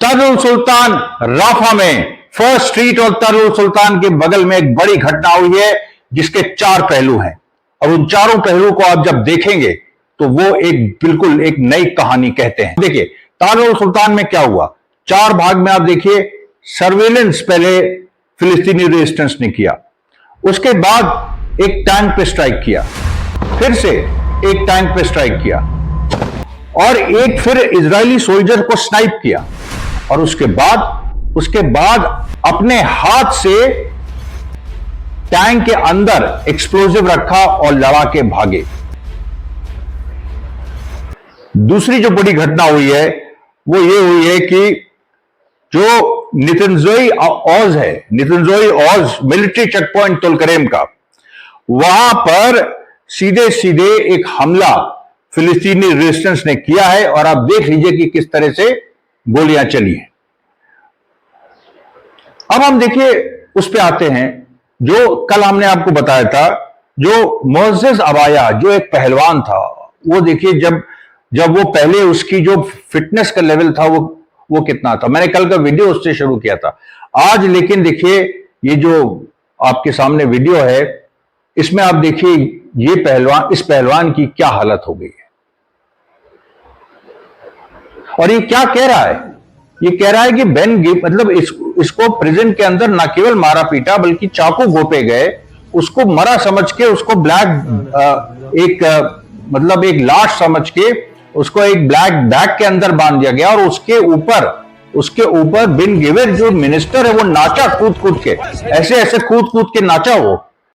तर्रुल सुल्तान Rafa में first street और तर्रुल सुल्तान के बगल में एक बड़ी घटना हुई है जिसके 4 पहलू हैं और उन चारों पहलुओं को आप जब देखेंगे तो वो बिल्कुल एक नई कहानी कहते हैं। देखिए तर्रुल सुल्तान में क्या हुआ, 4 भाग में आप देखिए। सर्वेलेंस पहले फिलिस्तीनी रेजिस्टेंस ने किया, उसके बाद एक टैंक पे स्ट्राइक किया, फिर से एक टैंक पे स्ट्राइक किया और एक फिर इजरायली सोल्जर को स्नाइप किया और उसके बाद अपने हाथ से टैंक के अंदर एक्सप्लोजिव रखा और लड़ा के भागे। दूसरी जो बड़ी घटना हुई है वो ये हुई है कि जो नितिनजोई औज है, नितिनजोई औज मिलिट्री चेक पॉइंट तुलकरेम का, वहां पर सीधे सीधे एक हमला फिलिस्तीनी रेजिस्टेंस ने किया है और आप देख लीजिए कि किस तरह से गोलियां चली हैं। अब हम देखिए उस पे आते हैं जो कल हमने आपको बताया था, जो मोअज़्ज़ज़ अबाया जो एक पहलवान था, वो देखिए जब वो पहले उसकी जो फिटनेस का लेवल था वो कितना था। मैंने कल का वीडियो उससे शुरू किया था। आज लेकिन देखिए ये जो आपके सामने वीडियो है इसमें आप देखिए इस पहलवान की क्या हालत हो गई है और ये क्या कह रहा है। ये कह रहा है कि मतलब इसको प्रिजन के अंदर न केवल मारा पीटा बल्कि चाकू घोंपे गए, उसको मरा समझ के उसको मतलब एक लाश समझ के उसको एक ब्लैक बैग के अंदर बांध दिया गया और उसके ऊपर बिन गिविर जो मिनिस्टर है वो नाचा कूद के, ऐसे कूद के नाचा वो।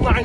12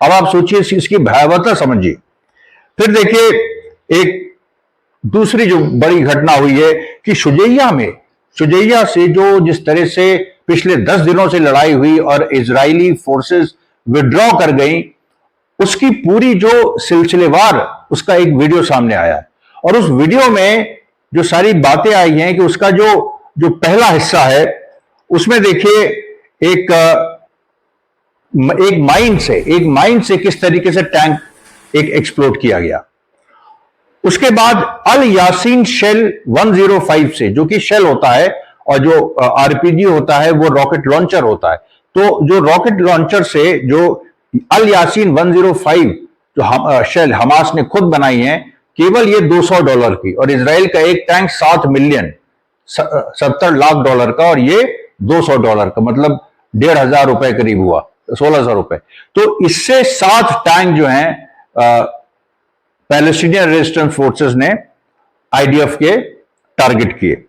अब आप सोचिए इसकी भयावहता समझिए। फिर देखिए एक दूसरी जो बड़ी घटना हुई है कि शुजैया से जिस तरह से पिछले 10 दिनों से लड़ाई हुई और इजरायली फोर्सेस विड्रॉ कर गई, उसकी पूरी जो सिलसिलेवार उसका एक वीडियो सामने आया है और उस वीडियो में जो सारी बातें आई हैं कि उसका जो पहला हिस्सा है उसमें देखिए एक माइन से किस तरीके से टैंक एक एक्सप्लोड किया गया। उसके बाद अल यासीन शेल 105 से, जो कि शेल होता है और जो आरपीजी होता है वो रॉकेट लॉन्चर होता है, तो जो रॉकेट लॉन्चर से जो अल यासीन 105 जो शेल हमास ने खुद बनाई है, केवल ये $200 की, और इजराइल का एक टैंक 7 मिलियन 70 लाख डॉलर का और ये $200 का, मतलब 1,500 रुपए करीब हुआ, 1,600 रुपए। तो इससे 7 टैंक जो हैं पैलेस्टीनियन रेजिस्टेंस फोर्सेस ने आईडीएफ के टारगेट किए।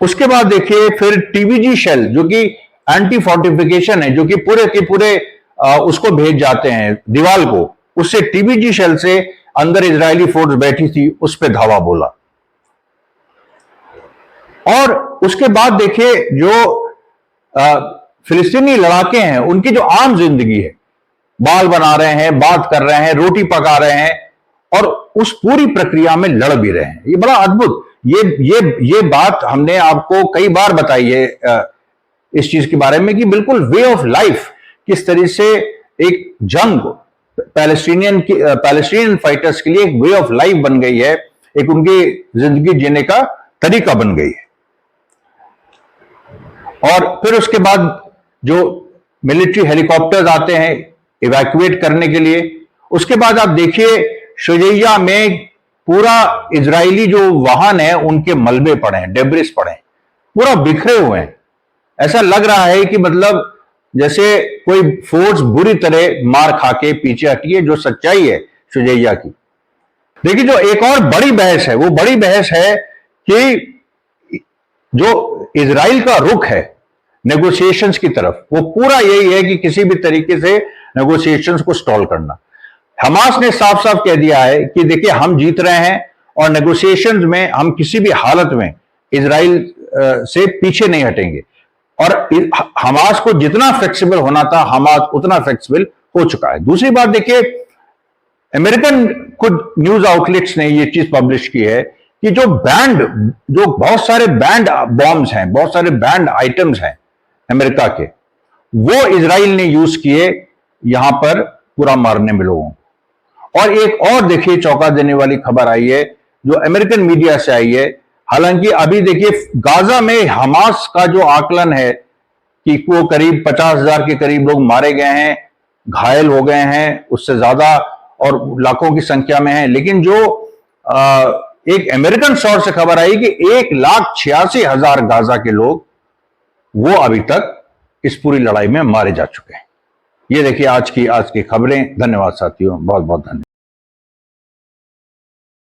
उसके बाद देखिए फिर टीबीजी शेल जो कि एंटी फोर्टिफिकेशन है, जो कि पूरे के पूरे उसको भेज जाते हैं दीवार को, उससे टीबीजी शेल से अंदर इजरायली फोर्स बैठी थी उस पर धावा बोला। और उसके बाद देखिए जो फिलिस्तीनी लड़ाके हैं उनकी जो आम जिंदगी है, बाल बना रहे हैं, बात कर रहे हैं, रोटी पका रहे हैं और उस पूरी प्रक्रिया में लड़ भी रहे हैं। ये बड़ा अद्भुत, ये बात हमने आपको कई बार बताई है इस चीज के बारे में कि बिल्कुल वे ऑफ लाइफ, किस तरह से एक जंग पैलेस्टीनियन फाइटर्स के लिए एक वे ऑफ लाइफ बन गई है, एक उनकी जिंदगी जीने का तरीका बन गई है। और फिर उसके बाद जो मिलिट्री हेलीकॉप्टर्स आते हैं इवैक्यूएट करने के लिए। उसके बाद आप देखिए शुजैया में पूरा इजरायली जो वाहन है उनके मलबे पड़े हैं, डेब्रिस पड़े हैं, पूरा बिखरे हुए हैं। ऐसा लग रहा है कि मतलब जैसे कोई फोर्स बुरी तरह मार खा के पीछे हटी है, जो सच्चाई है शुजैया की। देखिए जो एक और बड़ी बहस है, वो बड़ी बहस है कि जो इजराइल का रुख है नेगोशिएशंस की तरफ, वो पूरा यही है कि किसी भी तरीके से नेगोशिएशंस को स्टॉल करना। हमास ने साफ साफ कह दिया है कि देखिए हम जीत रहे हैं और नेगोशिएशंस में हम किसी भी हालत में इजराइल से पीछे नहीं हटेंगे, और हमास को जितना फ्लेक्सिबल होना था हमास उतना फ्लेक्सिबल हो चुका है। दूसरी बात देखिए, अमेरिकन कुछ न्यूज आउटलेट्स ने ये चीज पब्लिश की है कि जो बहुत सारे बैंड बॉम्ब्स हैं, बहुत सारे बैंड आइटम्स हैं अमेरिका के, वो इजराइल ने यूज किए यहां पर पूरा मारने में लोगों को। और एक और देखिए चौंका देने वाली खबर आई है जो अमेरिकन मीडिया से आई है। हालांकि अभी देखिए गाजा में हमास का जो आकलन है कि वो करीब 50,000 के करीब लोग मारे गए हैं, घायल हो गए हैं, उससे ज्यादा और लाखों की संख्या में है। लेकिन जो एक अमेरिकन सोर्स से खबर आई कि 1,86,000 गाजा के लोग वो अभी तक इस पूरी लड़ाई में मारे जा चुके हैं। ये देखिए आज की खबरें। धन्यवाद साथियों, बहुत बहुत धन्यवाद।